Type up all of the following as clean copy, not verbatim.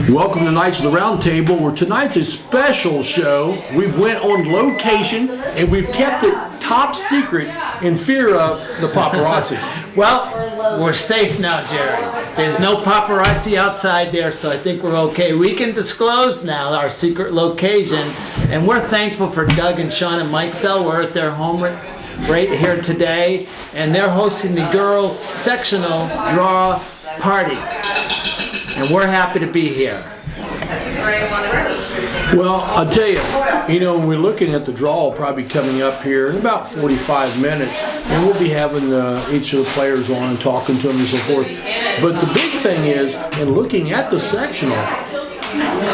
Welcome to Knights of the Roundtable, where tonight's a special show. We've went on location and we've kept it top secret in fear of the paparazzi. Well, we're safe now, Jerry. There's no paparazzi outside there, so I think we're okay. We can disclose now our secret location, and we're thankful for Doug and Sean and Mike Sell. We're at their home right here today, and they're hosting the girls' sectional draw party. And we're happy to be here. Well, I'll tell you, when we're looking at the draw probably coming up here in about 45 minutes, and we'll be having each of the players on and talking to them and so forth. But the big thing is, in looking at the sectional,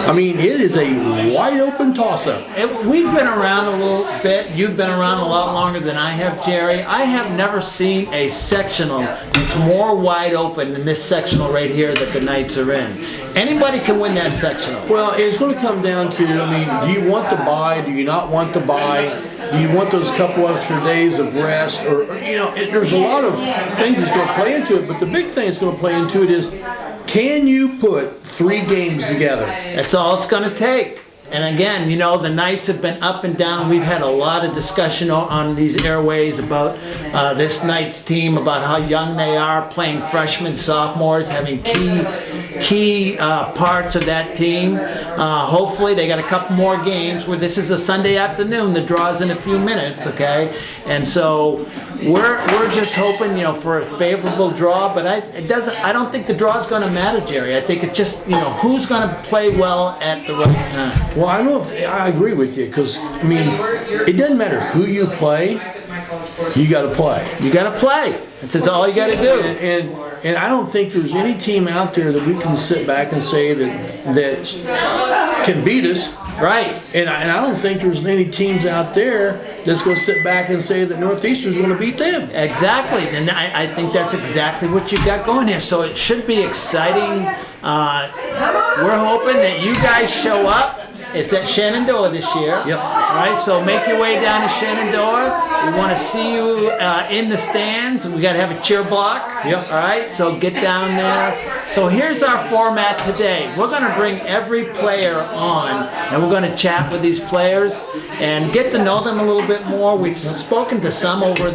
it is a wide open toss-up. We've been around a little bit. You've been around a lot longer than I have, Jerry. I have never seen a sectional that's more wide open than this sectional right here that the Knights are in. Anybody can win that sectional. Well, it's going to come down to, do you want to buy? Do you not want to buy? Do you want those couple extra days of rest? Or there's a lot of things that's going to play into it. But the big thing that's going to play into it is, can you put 3 games together? That's all it's going to take. And again, the Knights have been up and down. We've had a lot of discussion on these airways about this Knights team, about how young they are, playing freshmen, sophomores, having key parts of that team. Hopefully they got a couple more games where this is a Sunday afternoon. The draw's in a few minutes, okay? And so we're just hoping, for a favorable draw, but I don't think the draw's going to matter, Jerry. I think it's just, who's going to play well at the right time. Well, I agree with you, because, it doesn't matter who you play, you got to play. You got to play. That's all you got to do. And I don't think there's any team out there that we can sit back and say that can beat us. Right. And I don't think there's any teams out there that's going to sit back and say that Northeastern's going to beat them. Exactly. And I think that's exactly what you got going here. So it should be exciting. We're hoping that you guys show up. It's at Shenandoah this year. Yep. All right, so make your way down to Shenandoah. We want to see you in the stands. We got to have a cheer block. Yep. All right, so get down there. So here's our format today. We're going to bring every player on, and we're going to chat with these players and get to know them a little bit more. We've spoken to some over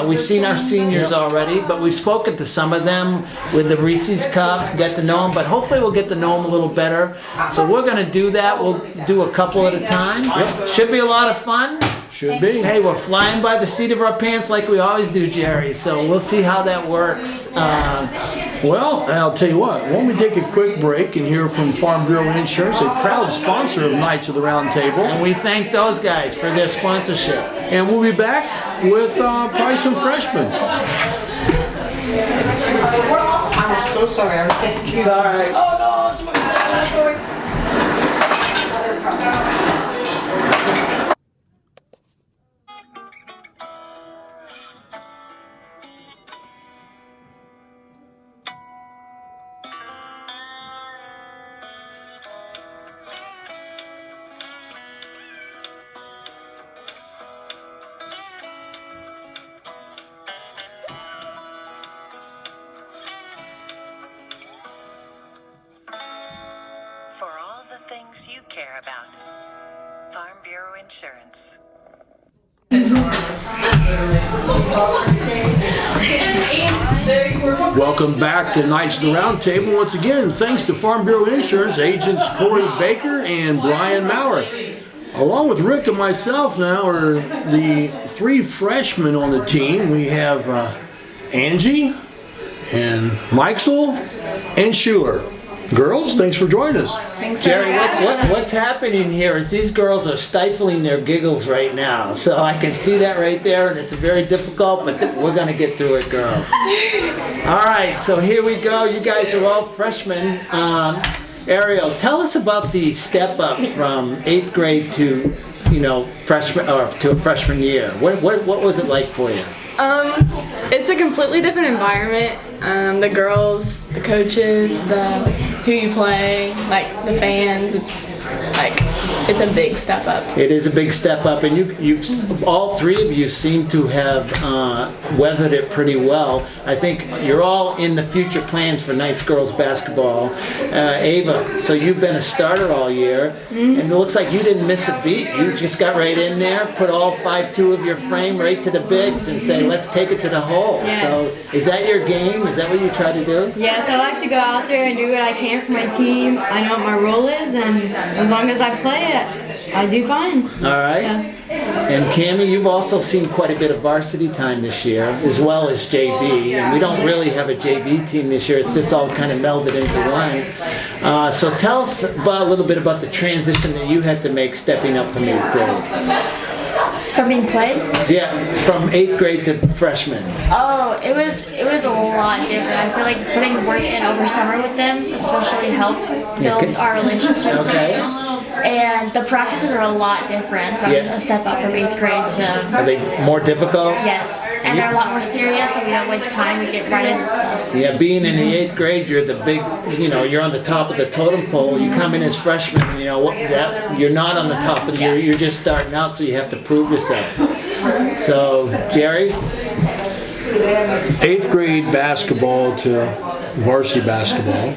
we've seen our seniors already, but we've spoken to some of them with the Reese's Cup, get to know them, but hopefully we'll get to know them a little better. So we're going to do that. We'll do a couple at a time. Yep. Should be a lot of fun. Should be. Hey, we're flying by the seat of our pants like we always do, Jerry. So we'll see how that works. Well, I'll tell you what. Why don't we take a quick break and hear from Farm Bureau Insurance, a proud sponsor of Knights of the Roundtable. And we thank those guys for their sponsorship. And we'll be back with probably some freshmen. I'm so sorry. I'm taking you. Sorry. Oh no, it's my For all the things you care about. Farm Bureau Insurance. Welcome back to Knights of the Roundtable. Once again, thanks to Farm Bureau Insurance agents Corey Baker and Brian Maurer. Along with Rick and myself now are the 3 freshmen on the team. We have Angie and Mikesel and Schuler. Girls, thanks for joining us. Thanks, Jerry, what's happening here is these girls are stifling their giggles right now. So I can see that right there, and it's very difficult, but we're going to get through it, girls. All right, so here we go. You guys are all freshmen. Ariel, tell us about the step up from 8th grade to, freshman or to a freshman year. What was it like for you? It's a completely different environment. The girls, the coaches, who you play, like the fans. like, it's a big step up. It is a big step up, and you've all three of you seem to have weathered it pretty well. I think you're all in the future plans for Knights girls basketball. Ava, so you've been a starter all year, and it looks like you didn't miss a beat. You just got right in there, put all 5'2" of your frame right to the bigs, and say, let's take it to the hole. Yes. So is that your game? Is that what you try to do? Yes, I like to go out there and do what I can for my team. I know what my role is, and as long as I play it, I do fine. All right. Yeah. And Cammie, you've also seen quite a bit of varsity time this year, as well as JV. And we don't really have a JV team this year. It's just all kind of melded into one. So tell us a little bit about the transition that you had to make stepping up from 8th grade. From being played? Yeah, from 8th grade to freshman. Oh, it was a lot different. I feel like putting work in over summer with them especially helped build Okay. our relationship. Okay. And the practices are a lot different from Yeah. a step up from 8th grade to... Are they more difficult? Yes, and they're a lot more serious, so we don't waste time, we get right into stuff. Yeah, being in the 8th grade, you're the big, you're on the top of the totem pole. You come in as freshmen, you're not on the top of the year. You're just starting out, so you have to prove yourself. So, Jerry? 8th grade basketball to varsity basketball.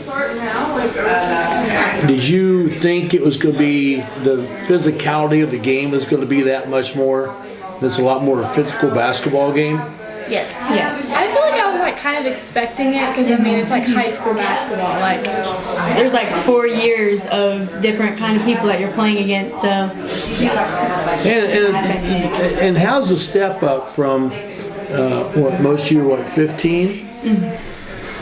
Did you think it was going to be the physicality of the game is going to be that much more? It's a lot more a physical basketball game? Yes. Yes. I feel like I was like kind of expecting it because I mean it's like high school basketball. Like There's like 4 years of different kind of people that you're playing against, so And how's the step up from most of you are 15?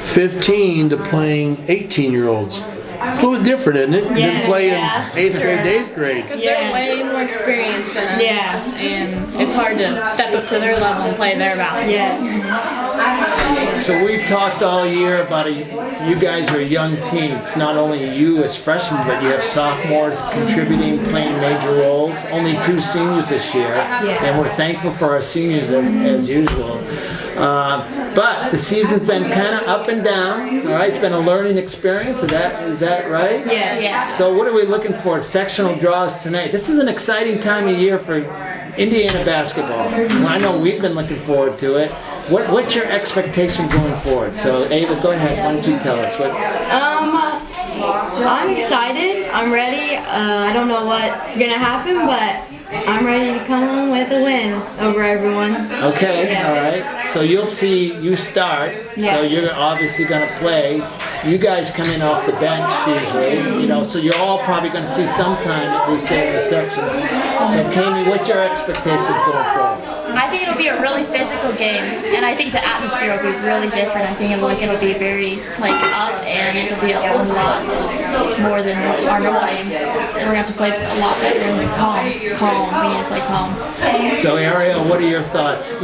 15 to playing 18-year-olds. It's a little different, isn't it? Than Yes, playing yeah. 8th grade to 8th grade. because Yes. they're way more experienced than us, Yeah. and it's hard to step up to their level and play their basketball. yes. So we've talked all year about you guys are a young team. It's not only you as freshmen, but you have sophomores contributing, playing major roles. Only 2 seniors this year, and we're thankful for our seniors as usual. But the season's been kind of up and down. All right, it's been a learning experience. Is that right? Yes. Yeah. So what are we looking for? Sectional draws tonight. This is an exciting time of year for Indiana basketball. Well, I know we've been looking forward to it. What's your expectation going forward? So Ava, go ahead. Why don't you tell us what? I'm excited. I'm ready. I don't know what's gonna happen, but I'm ready to come home with a win over everyone. Okay, all right. So you'll see you start. So Yeah. you're obviously going to play. You guys come in off the bench usually, so you're all probably going to see sometime at least in the section. So Cammie, what's your expectations going forward? I think it'll be a really physical game, and I think the atmosphere will be really different. I think it'll be very up, and it'll be a lot more than our normal games. We're gonna have to play a lot better and calm. We need to play calm. So Ariel, what are your thoughts?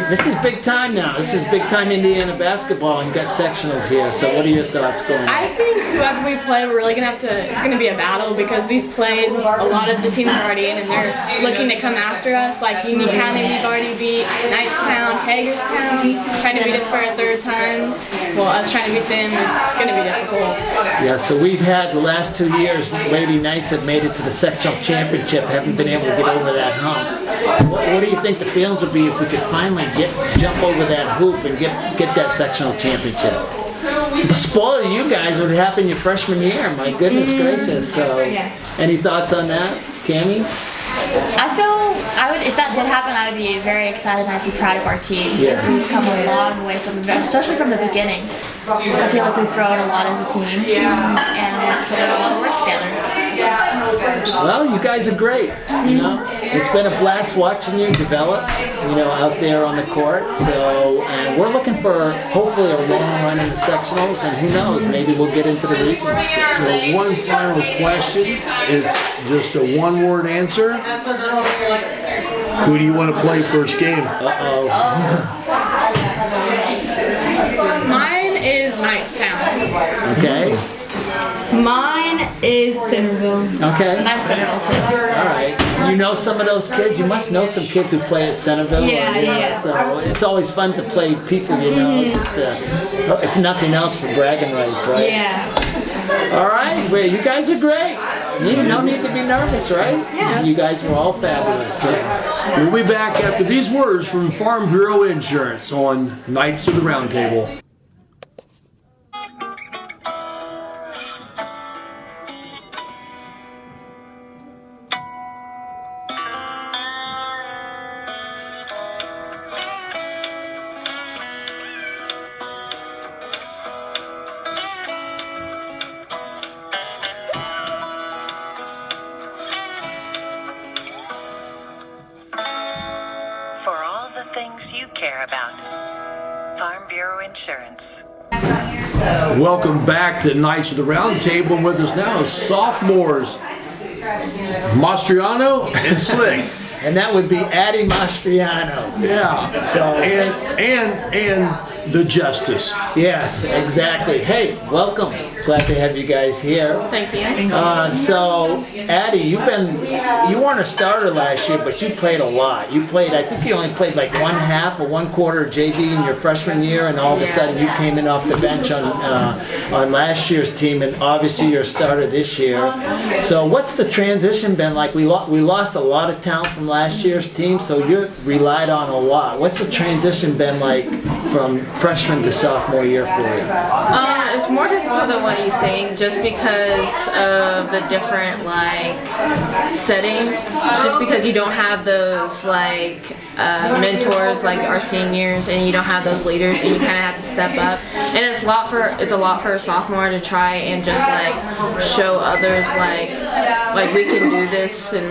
This is big time now. This is big time Indiana basketball, and you got sectionals here. So what are your thoughts going on? I think whoever we play, we're really gonna it's gonna be a battle because we've played a lot of the teams we're already in, and they're looking to come after us. Like Union County, we've already beat Knightstown, Hagerstown, trying to beat us for a 3rd time. Well, us trying to beat them, it's gonna be difficult. Yeah, so we've had the last 2 years, Lady Knights have made it to the sectional championship, haven't been able to get over that hump. What do you think the feelings would be if we could finally jump over that hoop and get that sectional championship? The spoil of you guys would happen your freshman year, my goodness gracious. So, any thoughts on that, Cammie? If that did happen, I would be very excited and I'd be proud of our team because we've come a long way especially from the beginning. I feel like we've grown a lot as a team, and we've put in a lot of work together. Well, you guys are great. It's been a blast watching you develop, out there on the court. So, and we're looking for hopefully a long run in the sectionals, and who knows, maybe we'll get into the region. One final question. It's just a one-word answer. Who do you want to play first game? Mine is Knightstown. Okay. Mine is Centerville. Okay. That's Centerville too. All right. You know some of those kids? You must know some kids who play at Centerville. Yeah. So it's always fun to play people, just if nothing else for bragging rights, right? Yeah. All right. Well, you guys are great. No need to be nervous, right? Yeah. You guys were all fabulous. So. We'll be back after these words from Farm Bureau Insurance on Knights of the Roundtable. For all the things you care about. Farm Bureau Insurance. Welcome back to Knights of the Roundtable. And with us now is sophomores Mastriano and Slick. And that would be Addie Mastriano. Yeah. So And the Justice. yes, exactly. Hey, welcome. Glad to have you guys here. Thank you. So, Addie, you weren't a starter last year, but you played a lot. I think you only played like one half or one quarter of JV in your freshman year, and all of a sudden you came in off the bench on last year's team, and obviously you're a starter this year. So, what's the transition been like? We lost a lot of talent from last year's team, so you relied on a lot. What's the transition been like from freshman to sophomore year for you? It's more difficult than what you think, just because of the different settings. Just because you don't have those mentors like our seniors, and you don't have those leaders, and you kind of have to step up. And it's a lot for a sophomore to try and just show others we can do this, and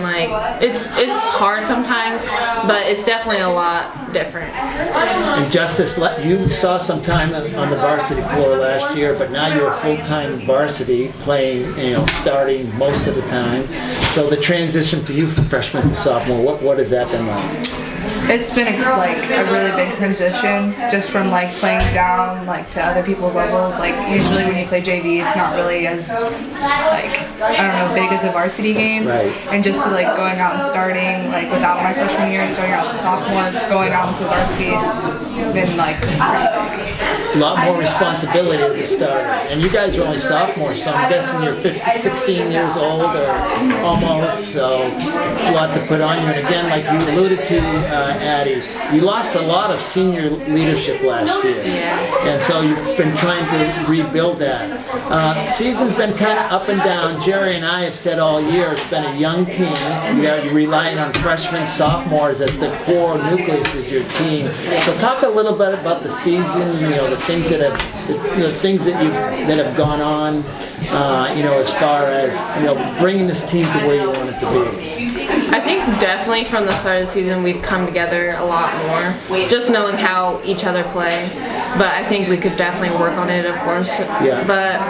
it's hard sometimes, but it's definitely a lot different. And Justice, you saw some time on the varsity floor last year, but now you're a full-time varsity playing, starting most of the time. So the transition for you from freshman to sophomore, what has that been like? It's been a really big transition, just from playing down to other people's levels. Usually when you play JV, it's not really as big as a varsity game. Right. And just going out and starting without my freshman year and starting out with sophomore, going out into varsity, it's been pretty big. A lot more responsibility as a starter. And you guys are only sophomores, so I'm guessing you're 16 years old or almost, so a lot to put on you. And again, like you alluded to, Addie, you lost a lot of senior leadership last year. And so you've been trying to rebuild that. Season's been kind of up and down. Jerry and I have said all year it's been a young team. You're relying on freshmen, sophomores as the core nucleus of your team. So talk a little bit about the season, the things that have gone on, as far as bringing this team to where you want it to be. I think definitely from the start of the season we've come together a lot more, just knowing how each other play. But I think we could definitely work on it, of course. Yeah. But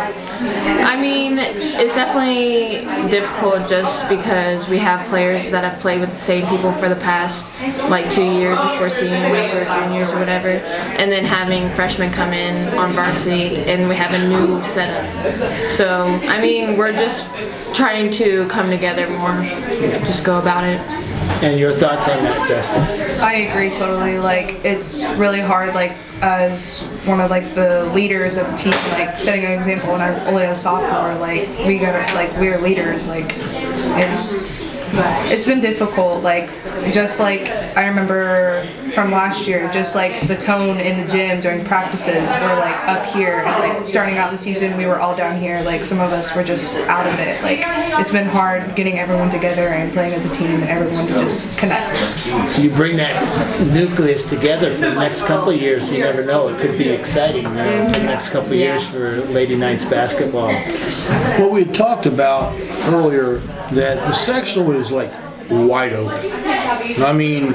I mean, it's definitely difficult just because we have players that have played with the same people for the past 2 years, if we're seniors or juniors or whatever, and then having freshmen come in on varsity and we have a new setup. So I mean, we're just trying to come together more, just go about it. And your thoughts on that, Justice? I agree totally. It's really hard, as one of the leaders of the team, setting an example when I'm only a sophomore. We're leaders. It's been difficult. I remember from last year, just the tone in the gym during practices were up here, and starting out the season we were all down here. Some of us were just out of it. It's been hard getting everyone together and playing as a team and everyone to just connect. So you bring that nucleus together for the next couple of years. You never know, it could be exciting for the next couple of years for Lady Knights basketball. Well, we had talked about earlier that the sectional is wide open. I mean,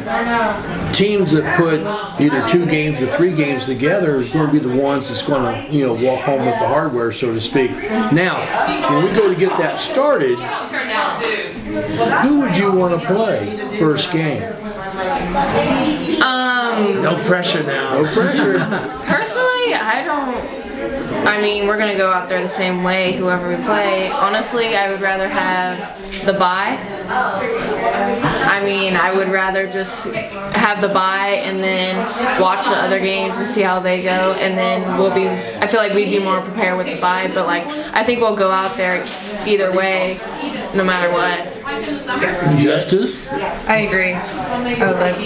teams that put either 2 games or 3 games together is going to be the ones that's going to, walk home with the hardware, so to speak. Now, when we go to get that started, who would you want to play first game? No pressure now. No pressure. Personally, I I mean, we're gonna go out there the same way, whoever we play. Honestly, I would rather have the bye. I mean, I would rather just have the bye and then watch the other games and see how they go, and then I feel like we'd be more prepared with the bye, but like, I think we'll go out there either way, no matter what. Justice, I agree.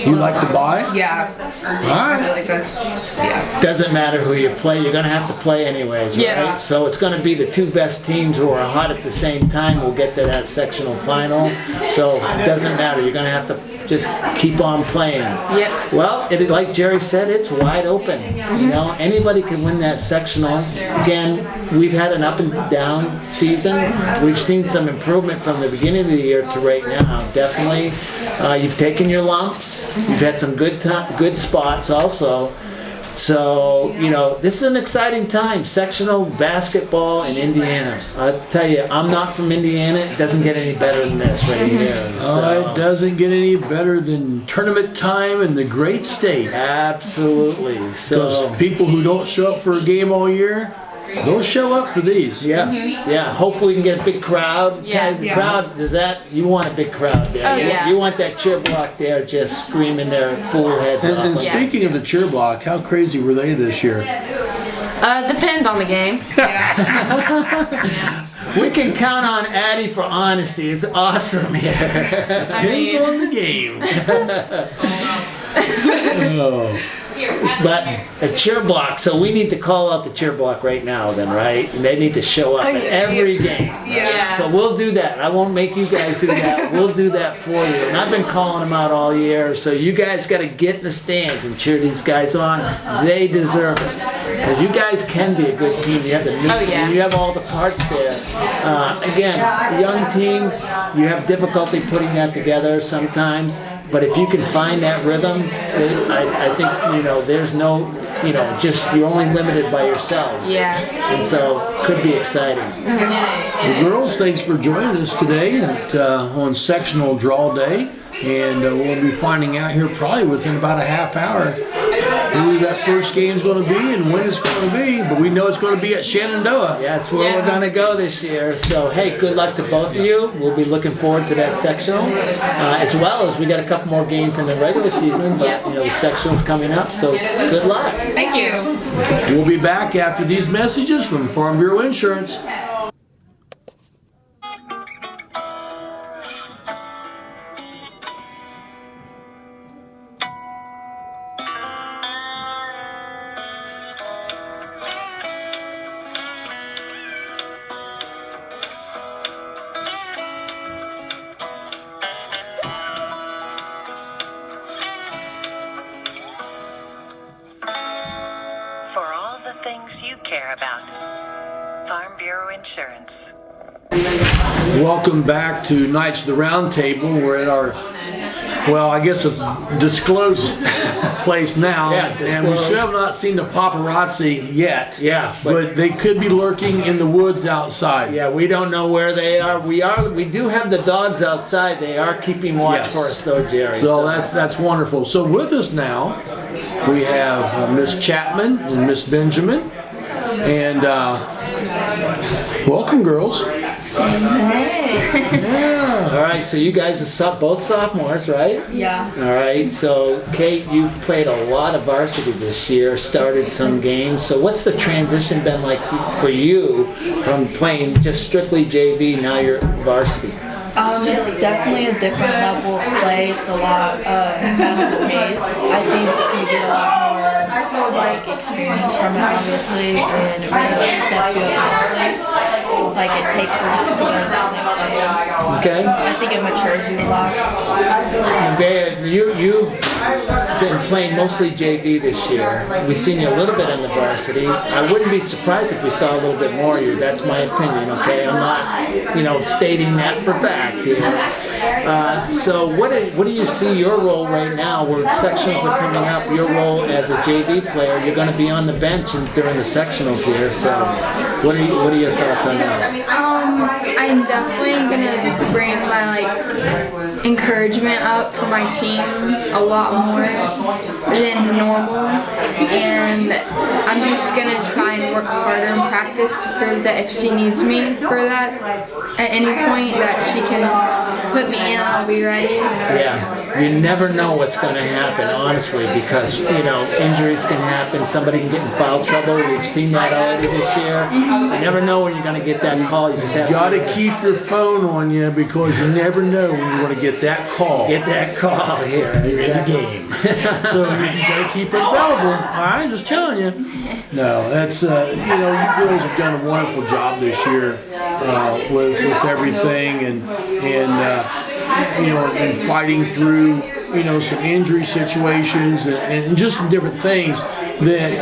you like to buy? Yeah. All I right. think that's, yeah. Doesn't matter who you play, you're gonna have to play anyways, right? Yeah. So it's gonna be the two best teams who are hot at the same time will get to that sectional final. So it doesn't matter, you're gonna have to just keep on playing. Yep. Well, like Jerry said, it's wide open. You know, anybody can win that sectional. Again, we've had an up and down season. We've seen some improvement from the beginning of the year to right now. Definitely, you've taken your lumps. You've had some good spots also. So, you know, this is an exciting time. Sectional basketball in Indiana. I'll tell you, I'm not from Indiana. It doesn't get any better than this right here. So. It doesn't get any better than tournament time in the great state. Absolutely. So, Because people who don't show up for a game all year, they'll show up for these. yeah. Hopefully we can get a big crowd. Yeah. The crowd, you want a big crowd there. Oh, yeah. You want that cheer block there just screaming their fool heads And off. speaking of the cheer block, how crazy were they this year? Depends on the game. We can count on Addie for honesty. It's awesome here. Depends on the game. Oh. But a cheer block, so we need to call out the cheer block right now then, right? And they need to show up at every game. Yeah. So we'll do that. I won't make you guys do that. We'll do that for you. And I've been calling them out all year, so you guys got to get in the stands and cheer these guys on. They deserve it. Because you guys can be a good team. You have the you have all the parts there. Again, young team, you have difficulty putting that together sometimes. But if you can find that rhythm, I think, you know, there's no, you know, just you're only limited by yourselves. Yeah. And so could be exciting. Well, girls, thanks for joining us today on sectional draw day. And we'll be finding out here probably within about a half hour who that first game's going to be and when it's going to be. But we know it's going to be at Shenandoah. Yeah, that's where we're going to go this year. So, hey, good luck to both of you. We'll be looking forward to that sectional. As well as we got a couple more games in the regular season. But, you know, the sectional's coming up. So, good luck. Thank you. We'll be back after these messages from Farm Bureau Insurance. For all the things you care about. Farm Bureau Insurance. Welcome back to Knights of the Roundtable. We're at our, well, I guess it's disclosed place now. Yeah, And we disclosed. still have not seen the paparazzi yet. Yeah, But they could be lurking in the woods outside. Yeah, we don't know where they are. We do have the dogs outside. They are keeping watch Yes. for us, though, Jerry. So that's wonderful. So with us now, we have Miss Chapman and Miss Benjamin. And welcome, girls. All right, so you guys are both sophomores, right? Yeah. All right, so Kate, you've played a lot of varsity this year, started some games. So what's the transition been like for you from playing just strictly JV, now you're varsity? It's definitely a different level of play. It's a lot faster paced. I think you get a lot more like experience from it, obviously, and it really like steps you up. Like it takes a lot to get to that next level. Okay. I think it matures you a lot. Okay, you've been playing mostly JV this year. We've seen you a little bit in the varsity. I wouldn't be surprised if we saw a little bit more of you. That's my opinion, okay? I'm not, stating that for fact here. So what do you see your role right now where sectionals are coming up? Your role as a JV player, you're going to be on the bench during the sectionals here. So what are your thoughts on that? I'm definitely gonna bring my encouragement up for my team a lot more than normal, and I'm just gonna try and work harder in practice to prove that if she needs me for that at any point, that she can put me in. I'll be ready. Yeah, you never know what's going to happen, honestly, because injuries can happen. Somebody can get in foul trouble. We've seen that already this year. You never know when you're going to get that call. You just have Got to keep your phone on you because you never know when you're going to get that call. Get that call here in the game. So you got to keep it available. All right, just telling you. No, that's you girls have done a wonderful job this year with everything and fighting through some injury situations and just some different things. That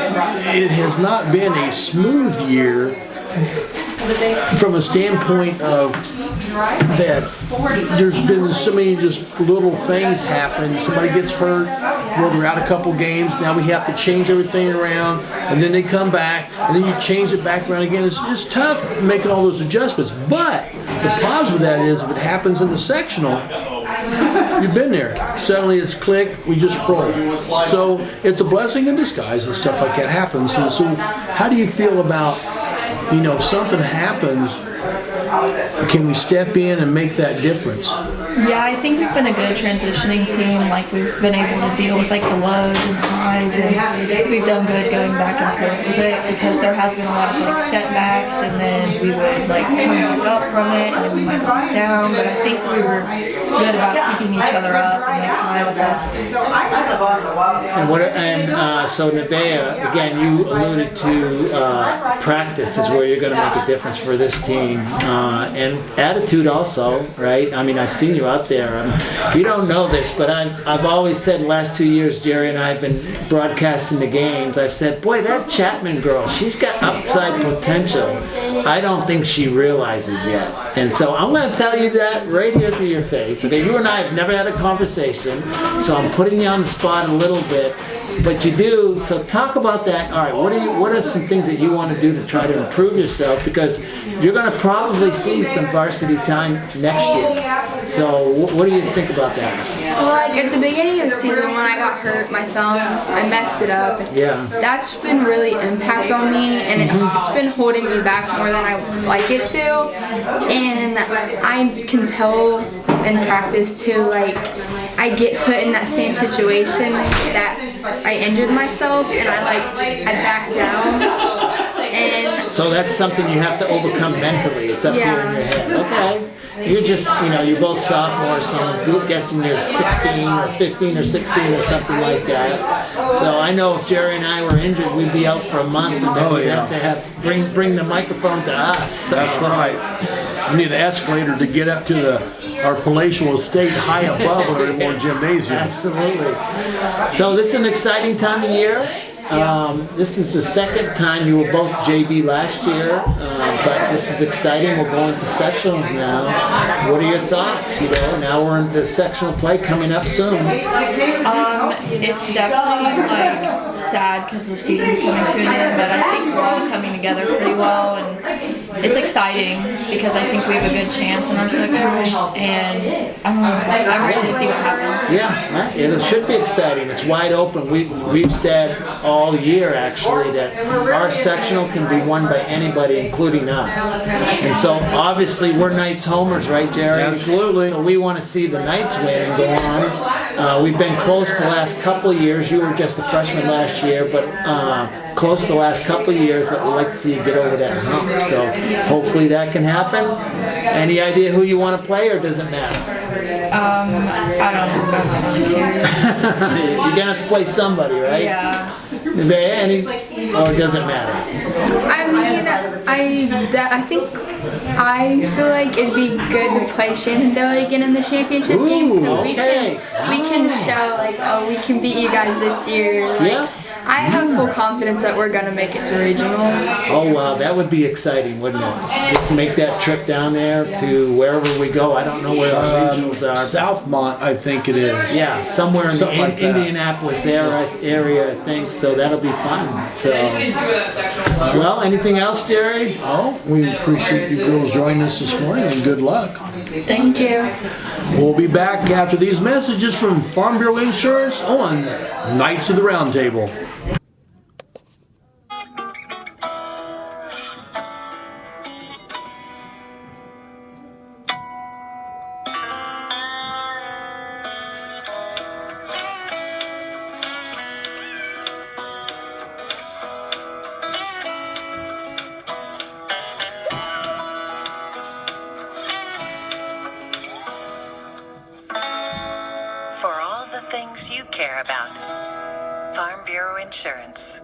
it has not been a smooth year from a standpoint of that there's been so many just little things happen. Somebody gets hurt, well, they're out a couple games, now we have to change everything around, and then they come back, and then you change it back around again. It's tough making all those adjustments, but the positive of that is if it happens in the sectional, you've been there. Suddenly it's clicked, we just roll. So it's a blessing in disguise that stuff like that happens. So how do you feel about, if something happens, can we step in and make that difference? Yeah, I think we've been a good transitioning team. We've been able to deal with the lows and the highs, and we've done good going back and forth with it because there has been a lot of setbacks, and then we would come back up from it, and then we might go down. But I think we were good about keeping each other up and high with it. So Nevaeh, again, you alluded to practice is where you're going to make a difference for this team, and attitude also, right? I mean, I've seen you out there. You don't know this, but I've always said the last 2 years, Jerry and I have been broadcasting the games. I've said, boy, that Chapman girl, she's got upside potential. I don't think she realizes yet. And so I'm going to tell you that right here to your face. Okay, you and I have never had a conversation, so I'm putting you on the spot a little bit. But you do, so talk about that. All right, what are some things that you want to do to try to improve yourself? Because you're going to probably see some varsity time next year. So what do you think about that? Well, at the beginning of the season when I got hurt, my thumb, I messed it up. Yeah. That's been really impact on me, and it's been holding me back more than I would like it to. And I can tell in practice too, I get put in that same situation that I injured myself, and I backed down. And so that's something you have to overcome mentally. It's up here in your head. Okay. You're just, you're both sophomores, so I'm guessing you're 16 or 15 or 16 or something like that. So I know if Jerry and I were injured, we'd be out for a month, and then we'd have to bring the microphone to us. So. That's right. We need an escalator to get up to our palatial estate high above our more gymnasium. Absolutely. So this is an exciting time of year. This is the second time you were both JV last year, but this is exciting. We're going to sectionals now. What are your thoughts? Now we're into sectional play coming up soon. It's definitely sad because the season's coming to an end, but I think we're all coming together pretty well, and it's exciting because I think we have a good chance in our sectional, and I'm ready to see what happens. Yeah, it should be exciting. It's wide open. We've said all year actually that our sectional can be won by anybody, including us. And so obviously we're Knights homers, right, Jerry? Absolutely. So we want to see the Knights win and go on. We've been close the last couple of years. You were just a freshman last year, but close the last couple of years, but we'd like to see you get over that hump. So hopefully that can happen. Any idea who you want to play, or does it matter? I don't care. You're gonna have to play somebody, right? Yeah. Or does it matter? I mean, I feel like it'd be good to play Shenandoah again in the championship game, so we can show we can beat you guys this year. I have full confidence that we're gonna make it to regionals. Oh wow, that would be exciting, wouldn't it? Just make that trip down there to wherever we go. I don't know where the regionals are. Southmont, I think it is. Yeah, somewhere in the Something like that. Indianapolis area, I think. So that'll be fun. So, well, anything else, Jerry? Oh, we appreciate you girls joining us this morning, and good luck. Thank you. We'll be back after these messages from Farm Bureau Insurance on Knights of the Roundtable. For all the things you care about. Farm Bureau Insurance.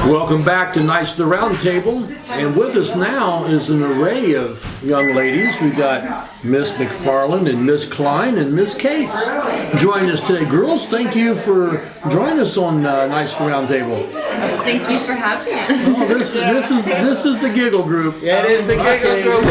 Welcome back to Knights of the Roundtable, and with us now is an array of young ladies. We've got Miss McFarland and Miss Klein and Miss Cates joining us today. Girls, thank you for joining us on Knights of the Roundtable. Thank you for having us. Oh, this is the giggle group. Yeah, it is the giggle group.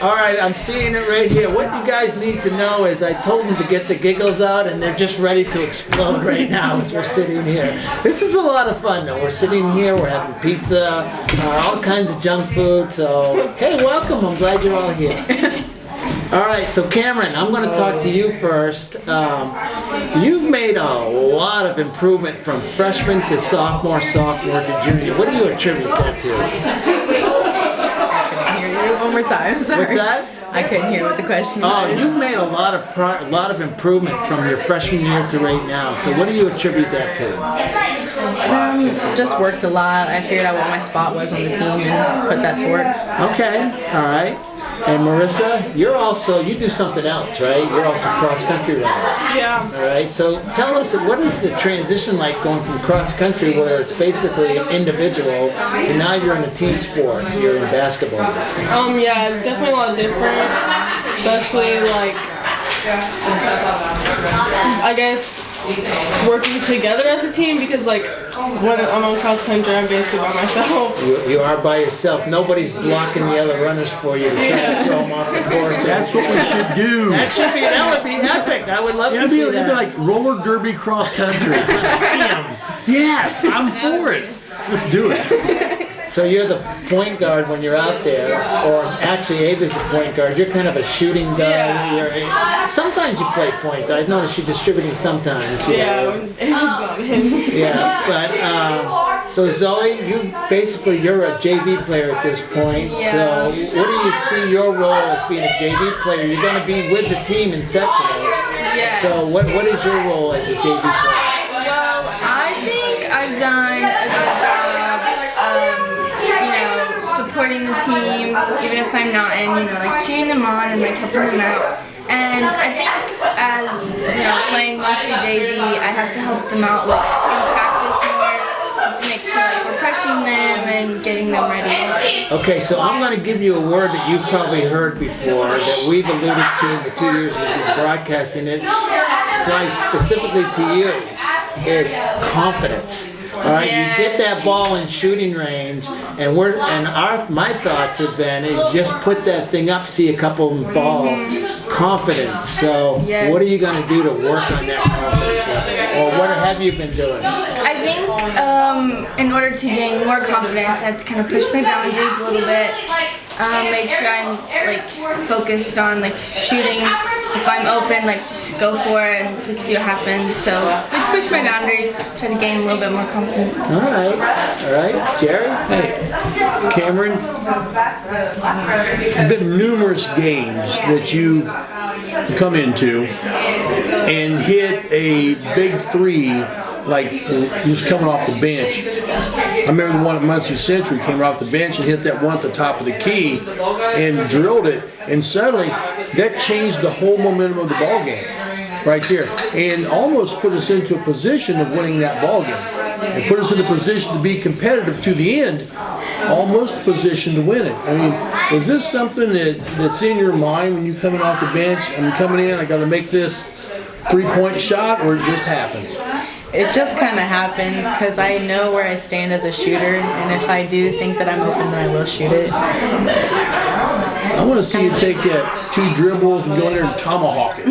All right, I'm seeing it right here. What you guys need to know is I told them to get the giggles out, and they're just ready to explode right now as we're sitting here. This is a lot of fun, though. We're sitting here, we're having pizza, all kinds of junk food. So, hey, welcome. I'm glad you're all here. All right, so Cameron, I'm going to talk to you first. You've made a lot of improvement from freshman to sophomore to junior. What do you attribute that to? One more time, sorry. What's that? I couldn't hear what the question Oh, was. you've made a lot of improvement from your freshman year to right now. So what do you attribute that to? Just worked a lot. I figured out what my spot was on the team and put that to work. Okay, all right. And Marissa, you do something else, right? You're also cross country runner. Yeah. All right. So tell us, what is the transition like going from cross country, where it's basically individual, and now you're in a team sport? You're in basketball. Yeah, it's definitely a lot different, especially like, I guess, working together as a team, because like when I'm on cross country, I'm basically by myself. You are by yourself. Nobody's blocking the other runners for you to try to throw them off the course. That's what we should do. That would be epic. I would love to see It'd be that. like roller derby cross country. Bam! Yes, I'm for it. Let's do it. So you're the point guard when you're out there, or actually Ava's the point guard. You're kind of a shooting guard. Yeah. Sometimes you play point. I've noticed you distributing sometimes. Yeah, it was not him. Yeah, but so Zoe, you're a JV player at this point. Yeah. So what do you see your role as being a JV player? You're going to be with the team in sectional. Yes. So what is your role as a JV player? Well, I think I've done a good job, supporting the team, even if I'm not in, like cheering them on and like helping them out. And I think as, playing mostly JV, I have to help them out like in practice more to make sure like we're pushing them and getting them ready. Okay, so I'm going to give you a word that you've probably heard before, that we've alluded to in the 2 years we've been broadcasting. It applies specifically to you, is confidence. All right, Yes. You get that ball in shooting range, and my thoughts have been, just put that thing up, see a couple of them fall. Confidence. So, Yes. what are you going to do to work on that confidence level, or what have you been doing? I think in order to gain more confidence, I have to kind of push my boundaries a little bit. Make sure I'm like focused on like shooting. If I'm open, like just go for it and like, see what happens. So like push my boundaries, try to gain a little bit more confidence. All right, Jerry. Hey, Cameron, there's been numerous games that you come into and hit a big three, like he was coming off the bench. I remember the one at Muncie Century came off the bench and hit that one at the top of the key and drilled it, and suddenly that changed the whole momentum of the ball game right there, and almost put us into a position of winning that ball game, and put us in a position to be competitive to the end, almost a position to win it. I mean, is this something that's in your mind when you're coming off the bench? I'm coming in, I got to make this 3-point shot, or it just happens? It just kind of happens because I know where I stand as a shooter, and if I do think that I'm open, then I will shoot it. I want to see you take that 2 dribbles and go in there and tomahawk it.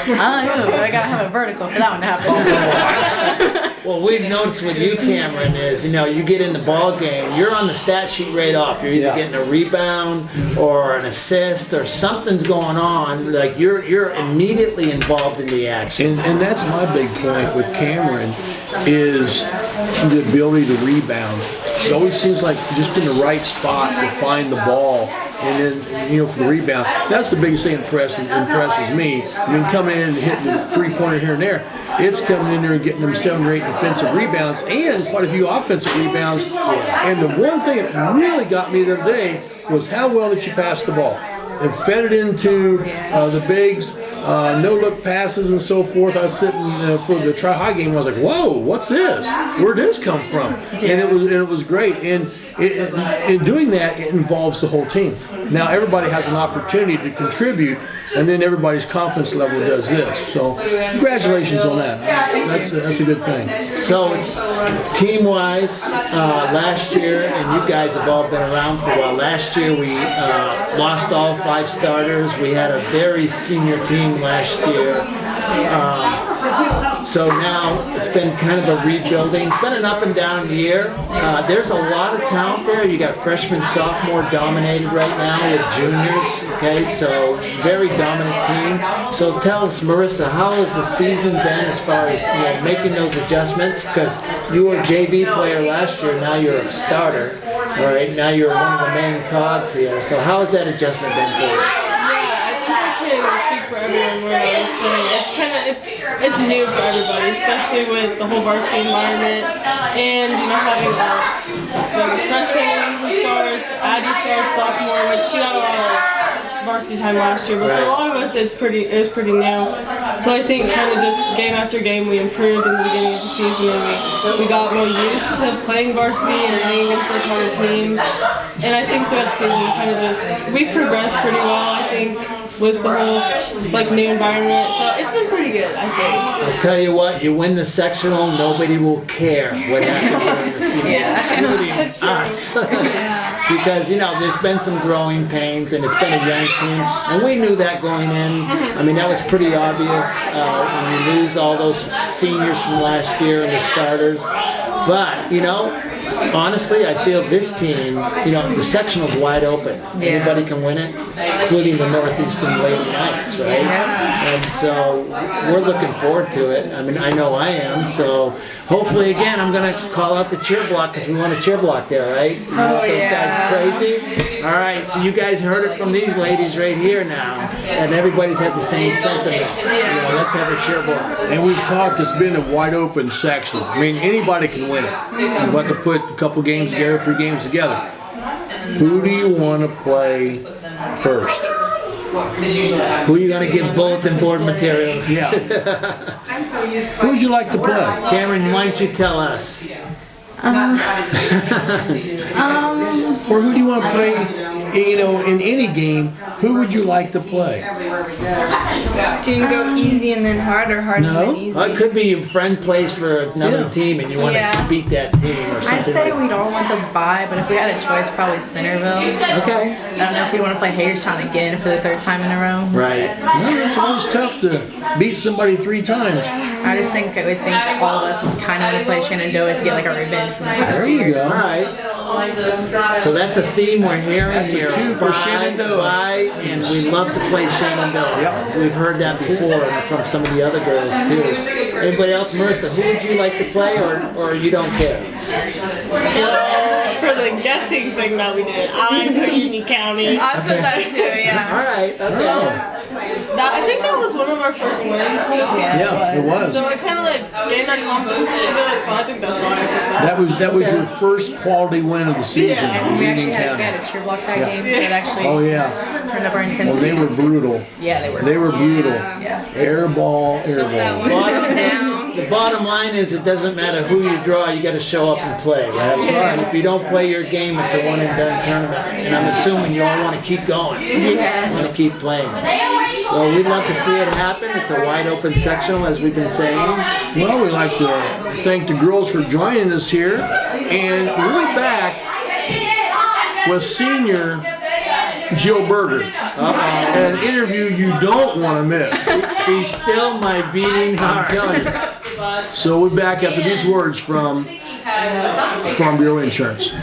I gotta have a vertical for that one to happen. Well, we've noticed with you, Cameron, is, you know, you get in the ball game, you're on the stat sheet right off. You're either getting a rebound or an assist or something's going on. Like you're immediately involved in the action. And that's my big point with Cameron is the ability to rebound. She always seems like just in the right spot to find the ball. And then, you know, for the rebound, that's the biggest thing that impresses me. I mean, coming in and hitting the 3-pointer here and there, it's coming in there and getting them 7 or 8 defensive rebounds and quite a few offensive rebounds. And the one thing that really got me the other day was how well that you passed the ball and fed it into the bigs. No-look passes and so forth. I was sitting for the Tri-High game. I was like, "Whoa, what's this? Where'd this come from?" And it was great. And in doing that, it involves the whole team. Now everybody has an opportunity to contribute, and then everybody's confidence level does this. So, congratulations on that. That's a good thing. So, team-wise, last year, and you guys have all been around for a while. Last year, we lost all 5 starters. We had a very senior team last year. So now it's been kind of a rebuilding. It's been an up and down year. There's a lot of talent there. You got freshman, sophomore dominated right now with juniors. Okay, so very dominant team. So tell us, Marissa, how has the season been as far as making those adjustments? Because you were a JV player last year, now you're a starter. All right, now you're one of the main cogs here. So how has that adjustment been for you? For everyone, where I was saying it's new for everybody, especially with the whole varsity environment, and having the freshman who starts, Addie starts sophomore, which she got a lot of varsity time last year, but for a lot of us it was pretty new. So I think kind of just game after game we improved in the beginning of the season, and we got more used to playing varsity and playing against those harder teams. And I think throughout the season we've progressed pretty well, I think, with the whole new environment. So it's been pretty good, I think. I'll tell you what, you win the sectional, nobody will care what happens during the season, including us. Because, there's been some growing pains and it's been a young team. And we knew that going in. I mean, that was pretty obvious when you lose all those seniors from last year and the starters. But, honestly, I feel this team, the sectional's wide open. Anybody can win it, including the Northeastern Lady Knights, right? And so we're looking forward to it. I mean, I know I am. So hopefully, again, I'm going to call out the cheer block because we want a cheer block there, right? You want those guys crazy? All right, so you guys heard it from these ladies right here now. And everybody's had the same sentiment. Let's have a cheer block. And we've talked, it's been a wide open section. I mean, anybody can win it. You have to put a couple games together, 3 games together. Who do you want to play first? Who are you going to give bulletin board material? Yeah. Who would you like to play? Cameron, why don't you tell us? Or who do you want to play, in any game, who would you like to play? Do you go easy and then hard, or hard and then easy? Well, it could be your friend plays for another team and you want to beat that team or something. I'd say we'd all want the bye, but if we had a choice, probably Centerville. Okay. I don't know if we want to play Hagerstown again for the 3rd time in a row. Right. No, it's always tough to beat somebody 3 times. I just think all of us kind of want to play Shenandoah to get our revenge from the past 2 years. All right. So that's a theme we're hearing here. 2 for Shenandoah. And we love to play Shenandoah. Yep. We've heard that before from some of the other girls too. Anybody else? Marissa, who would you like to play, or you don't care? For the guessing thing that we did, I put Union County. I put that too, yeah. All right. Okay. I think that was one of our first wins this season. Yeah, it was. So it kind of gained our confidence a little bit. So I think that's why I put that. That was your first quality win of the season. And we actually Union had County. a cheer block that game, so it actually turned up our intensity. Well, they were brutal. Yeah, they were. They were brutal. Yeah. Air ball, air ball. The bottom line is it doesn't matter who you draw, you got to show up and play. That's right. If you don't play your game, it's a one and done tournament. And I'm assuming you all want to keep going. Yeah. Want to keep playing. Well, we'd love to see it happen. It's a wide open sectional, as we've been saying. Well, we'd like to thank the girls for joining us here. And we'll be back with senior Jill Berger. An interview you don't want to miss. Be still my beating heart. I'm telling you. So we'll be back after these words from Farm Bureau Insurance.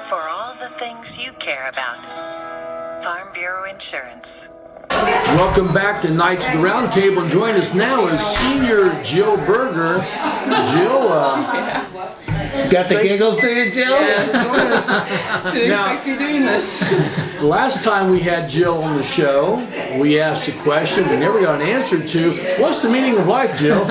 For all the things you care about. Farm Bureau Insurance. Welcome back to Knights of the Roundtable, and joining us now is senior Jill Berger. Jill, got the giggles, do you, Jill? Didn't expect to be doing this. Last time we had Jill on the show, we asked a question we never got an answer to. What's the meaning of life, Jill?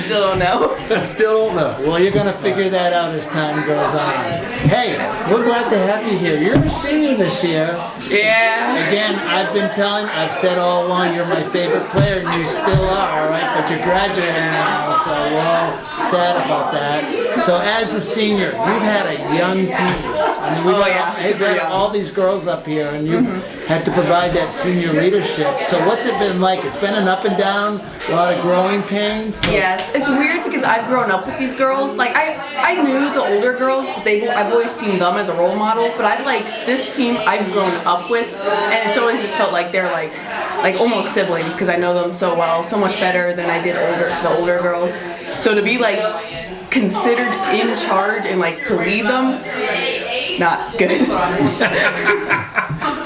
Still don't know. Still don't know. Well, you're going to figure that out as time goes on. Hey, we're glad to have you here. You're a senior this year. Yeah. Again, I've said all along you're my favorite player, and you still are, all right? But you're graduating now, so we're all sad about that. So as a senior, you've had a young team. I mean, we've had all these girls up here, and you had to provide that senior leadership. So what's it been like? It's been an up and down, a lot of growing pains. So. Yes, it's weird because I've grown up with these girls. Like I knew the older girls, but I've always seen them as a role model. But this team I've grown up with, and it's always just felt like they're like almost siblings because I know them so well, so much better than I did the older girls. So to be like considered in charge and like to lead them, not good.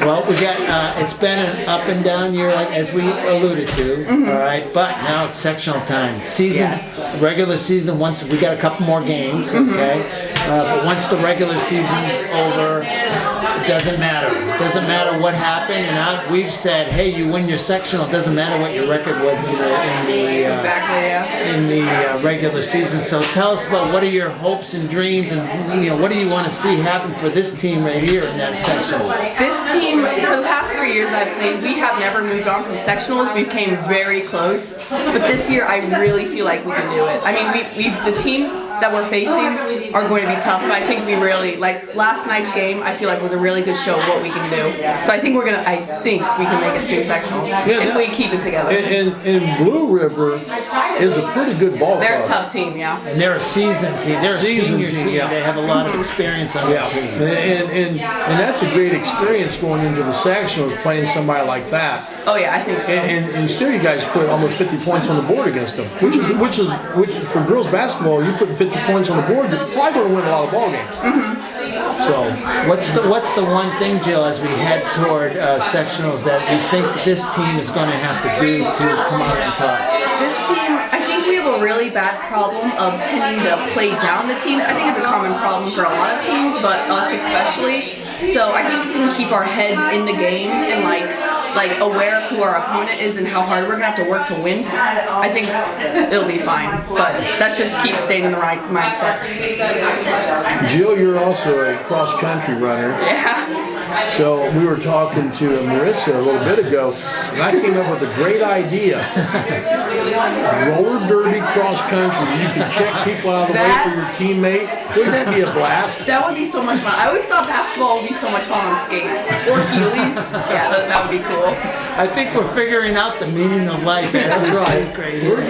Well, we got it's been an up and down year, like as we alluded to. All right, but now it's sectional time. Regular season. Once we got a couple more games, okay. But once the regular season's over, it doesn't matter. It doesn't matter what happened, and we've said, hey, you win your sectional. It doesn't matter what your record was in the regular season. So tell us about what are your hopes and dreams, and what do you want to see happen for this team right here in that sectional? This team, for the past 3 years I've played, we have never moved on from sectionals. We came very close, but this year I really feel like we can do it. I mean, the teams that we're facing are going to be tough, but I think we really, like last night's game, I feel like was a really good show of what we can do. So I think we can make it through sectionals if we keep it together. And Blue River is a pretty good ball club. They're a tough team, yeah. And they're a seasoned team. They're a senior team. Yeah. They have a lot of experience on their team. And that's a great experience going into the sectionals, playing somebody like that. Oh yeah, I think so. And still, you guys put almost 50 points on the board against them, which is for girls basketball. You put 50 points on the board, you're probably going to win a lot of ball games. So, what's the one thing, Jill, as we head toward sectionals that you think this team is going to have to do to come out on top? This team, I think we have a really bad problem of tending to play down the teams. I think it's a common problem for a lot of teams, but us especially. So I think if we can keep our heads in the game and like aware of who our opponent is and how hard we're gonna have to work to win, I think it'll be fine. But that's just keep staying in the right mindset. Jill, you're also a cross-country runner. Yeah. So we were talking to Marissa a little bit ago, and I came up with a great idea. Roller derby cross-country. You can check people out of the way for your teammate. Wouldn't that be a blast? That would be so much fun. I always thought basketball would be so much fun on skates or Heelys. Yeah, that would be cool. I think we're figuring out the meaning of life. That's right. We're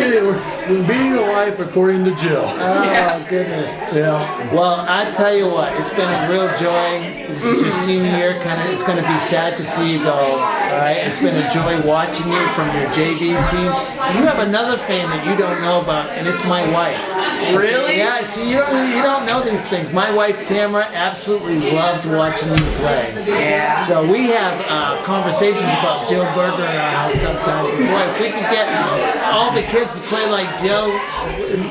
meaning of life according to Jill. Oh, goodness. Yeah. Well, I tell you what, it's been a real joy. This is your senior year. It's going to be sad to see you go. All right. It's been a joy watching you from your JV team. You have another fan that you don't know about, and it's my wife. Really? Yeah. See, you don't know these things. My wife Tamara absolutely loves watching you play. Yeah. So we have conversations about Jill Berger in our house sometimes. Boy, if we could get all the kids to play like Jill,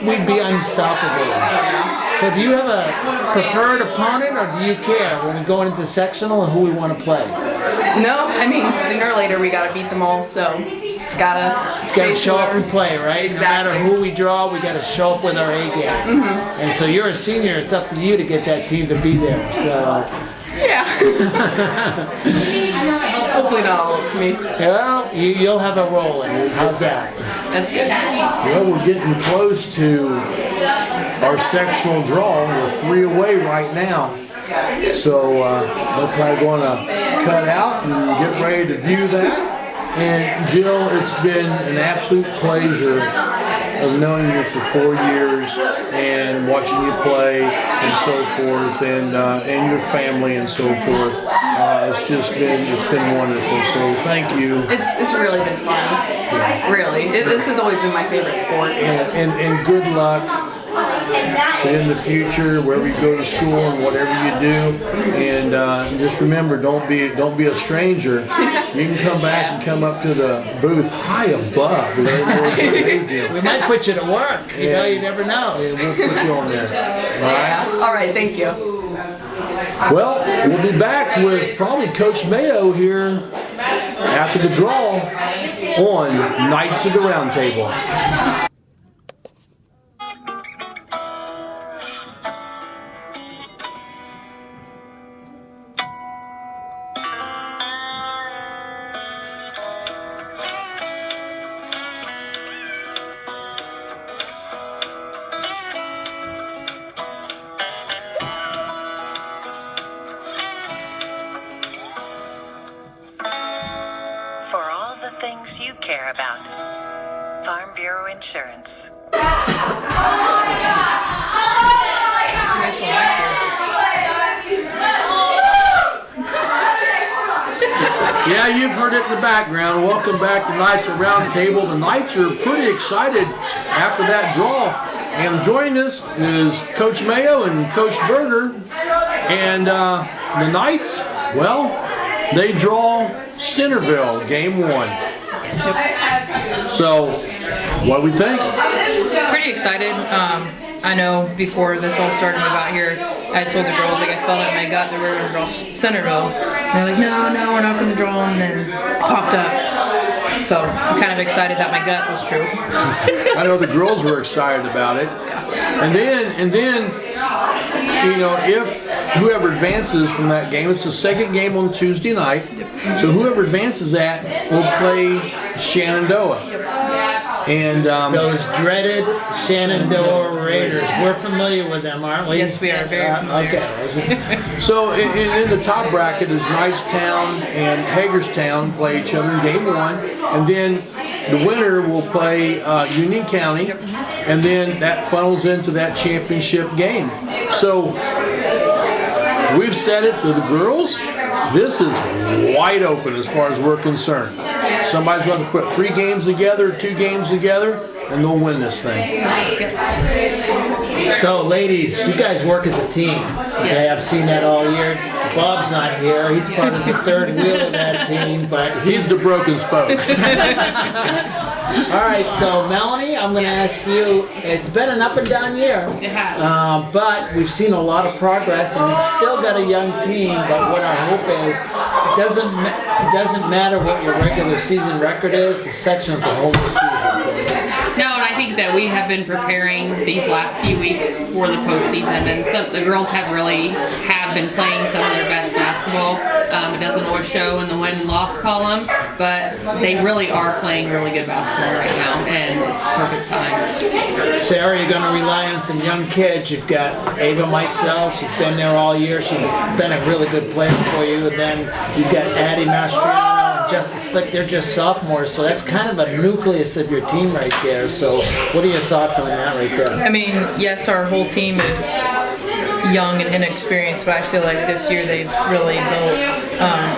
we'd be unstoppable. So do you have a preferred opponent, or do you care when we go into sectional and who we want to play? No, I mean, sooner or later we got to beat them all, so. gotta show up and play, right? Exactly. No matter who we draw, we got to show up with our A game. And so you're a senior. It's up to you to get that team to be there. So. Yeah. Hopefully not all up to me. Well, you'll have a role in it. How's that? That's good. Well, we're getting close to our sectional draw. We're 3 away right now. So we're probably going to cut out and get ready to view that. And Jill, it's been an absolute pleasure of knowing you for 4 years and watching you play and so forth, and your family and so forth. It's been wonderful. So thank you. It's really been fun. Yeah. Really, this has always been my favorite sport. And good luck in the future, wherever you go to school and whatever you do. And just remember, don't be a stranger. You can come back and come up to the booth high above. We might put you to work. You know, you never know. And we'll put you on there. All right. All right. Thank you. Well, we'll be back with probably Coach Mayo here after the draw on Knights of the Roundtable. For all the things you care about. Farm Bureau Insurance. Yeah, you've heard it in the background. Welcome back to Knights of the Roundtable. The Knights are pretty excited after that draw. And joining us is Coach Mayo and Coach Berger. And the Knights, well, they draw Centerville, game 1. So, what do we think? Pretty excited. I know before this all started when we got here, I told the girls, like, I felt in my gut that we were going to draw Centerville. And they're like, no, we're not going to draw them, and then popped up. So I'm kind of excited that my gut was true. I know the girls were excited about it. And then, you know, if whoever advances from that game, it's the second game on Tuesday night. So whoever advances that will play Shenandoah. And those dreaded Shenandoah Raiders. We're familiar with them, aren't we? Yes, we are very familiar. Okay. So in the top bracket is Knightstown and Hagerstown play each other in game 1, and then the winner will play Union County, and then that funnels into that championship game. So we've said it to the girls. This is wide open as far as we're concerned. Somebody's going to put 3 games together, 2 games together, and they'll win this thing. So, ladies, you guys work as a team. Okay, I've seen that all year. Bob's not here. He's part of the third wheel of that team, but he's the broken spoke. All right, so Melanie, I'm going to ask you. It's been an up and down year. It has. But we've seen a lot of progress, and we've still got a young team. But what our hope is, it doesn't matter what your regular season record is. The section's a whole new season. No, and I think that we have been preparing these last few weeks for the postseason, and the girls have been playing some of their best basketball. It doesn't always show in the win and loss column, but they really are playing really good basketball right now, and it's perfect time. Sarah, you're going to rely on some young kids. You've got Ava Meitzel. She's been there all year. She's been a really good player for you. And then you've got Addie Mastriano and Justice Slick. They're just sophomores, so that's kind of a nucleus of your team right there. So what are your thoughts on that right there? I mean, yes, our whole team is young and inexperienced, but I feel like this year they've really built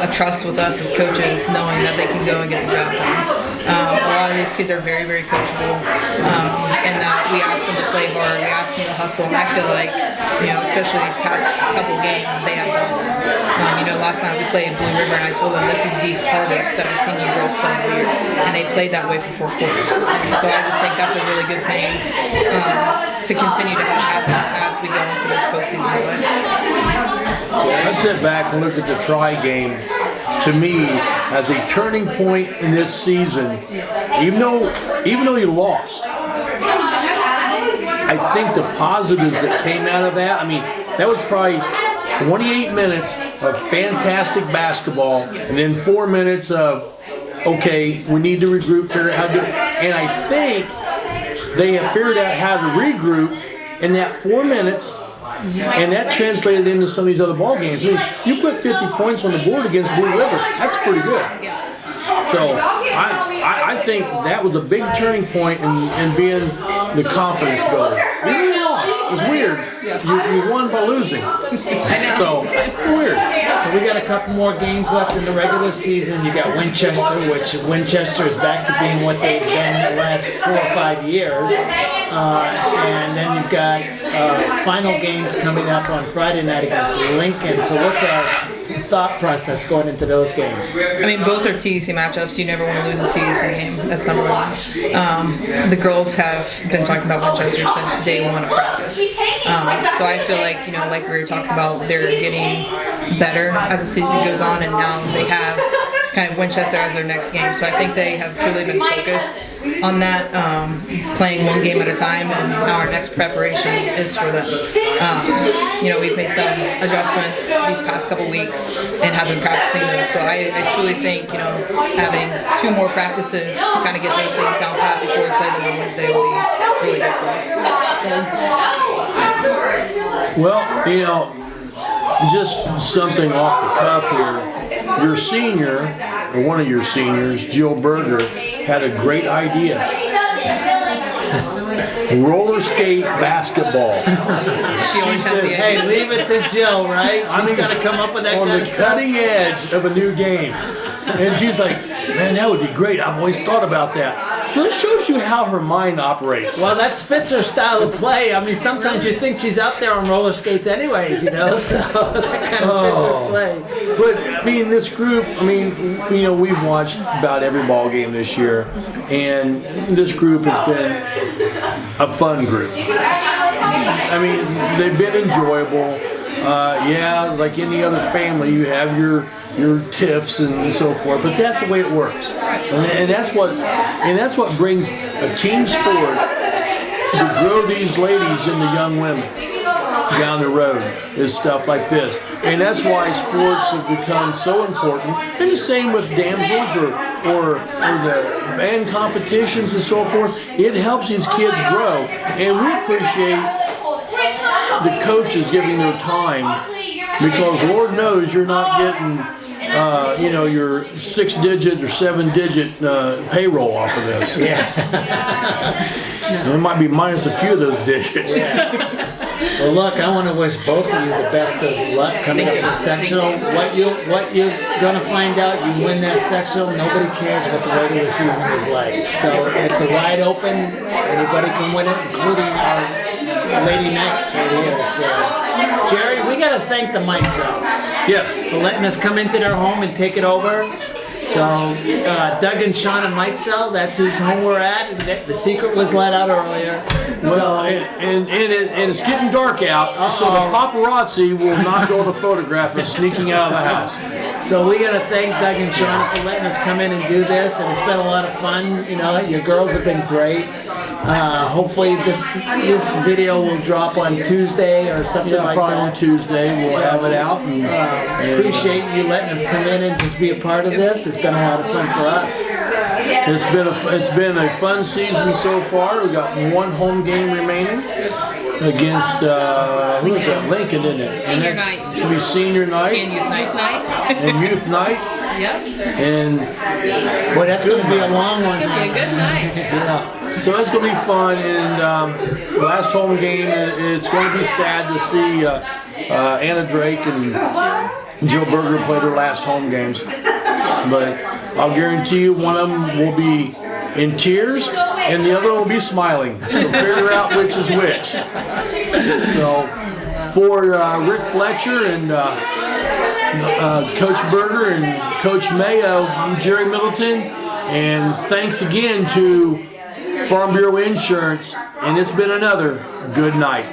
a trust with us as coaches, knowing that they can go and get the job done. A lot of these kids are very, very coachable, and that we ask them to play hard, we ask them to hustle, and I feel like, especially these past couple games, they have done that. Last night we played Blue River, and I told them this is the hardest that I've seen you girls play all year, and they played that way for 4 quarters. So I just think that's a really good thing to continue to have happen as we go into this postseason play. I sit back and look at the try game to me as a turning point in this season. Even though you lost, I think the positives that came out of that. I mean, that was probably 28 minutes of fantastic basketball, and then 4 minutes of, okay, we need to regroup, figure out how to do it. And I think they have figured out how to regroup in that 4 minutes, and that translated into some of these other ball games. I mean, you put 50 points on the board against Blue River, that's pretty good. So I think that was a big turning point in being the confidence builder. You really lost. It was weird. You won by losing. So it's weird. So we got a couple more games left in the regular season. You got Winchester, which Winchester is back to being what they've been the last 4 or 5 years. And then you've got final games coming up on Friday night against Lincoln. So what's our thought process going into those games? I mean, both are TEC matchups. You never want to lose a TEC game. That's number one. The girls have been talking about Winchester since day one of practice. So I feel like, like we were talking about, they're getting better as the season goes on, and now they have kind of Winchester as their next game. So I think they have truly been focused on that, playing one game at a time, and now our next preparation is for them. We've made some adjustments these past couple weeks and have been practicing those. So I truly think, having 2 more practices to kind of get those things down pat before we play them on Wednesday will be really good for us. Well, just something off the cuff here. Your senior, or one of your seniors, Jill Berger, had a great idea. Roller skate basketball. She said, hey, leave it to Jill, right? She's got to come up with that on kind the of stuff. cutting edge of a new game. And she's like, man, that would be great. I've always thought about that. So it shows you how her mind operates. Well, that fits her style of play. I mean, sometimes you think she's out there on roller skates anyways, so that kind of fits her play. But, I mean, this group, we've watched about every ball game this year, and this group has been a fun group. I mean, they've been enjoyable. Like any other family, you have your tiffs and so forth, but that's the way it works, and that's what brings a team sport to grow these ladies into young women down the road, is stuff like this. And that's why sports have become so important. And the same with damsels or the band competitions and so forth. It helps these kids grow, and we appreciate the coaches giving their time, because Lord knows you're not getting your 6-digit or 7-digit payroll off of this. Yeah. It might be minus a few of those digits. Yeah. Well, look, I want to wish both of you the best of luck coming up to sectional. What you're going to find out, you win that sectional, nobody cares what the regular season is like. So it's a wide open, anybody can win it, including our Lady Knights right here. So, Jerry, we got to thank the Mitzells. Yes. For letting us come into their home and take it over. So, Doug and Shauna Mitzel, that's whose home we're at. The secret was let out earlier. Well, and it's getting dark out, so the paparazzi will not go to photograph us sneaking out of the house. So we got to thank Doug and Shauna for letting us come in and do this, and it's been a lot of fun. Your girls have been great. Hopefully this video will drop on Tuesday or something like probably that. on Tuesday we'll have it out. And appreciate you letting us come in and just be a part of this. It's been a lot of fun for us. It's been a fun season so far. We got 1 home game remaining against who is that? Lincoln, isn't it? Senior night. It's gonna be senior night And youth night. and youth night. Yep. And boy, that's going to be a long one. It's going to be a good night. Yeah. So that's going to be fun, and the last home game, it's going to be sad to see Anna Drake and Jill Berger play their last home games. But I'll guarantee you one of them will be in tears and the other will be smiling. So figure out which is which. So for Rick Fletcher and Coach Berger and Coach Mayo, I'm Jerry Middleton, and thanks again to Farm Bureau Insurance, and it's been another good night.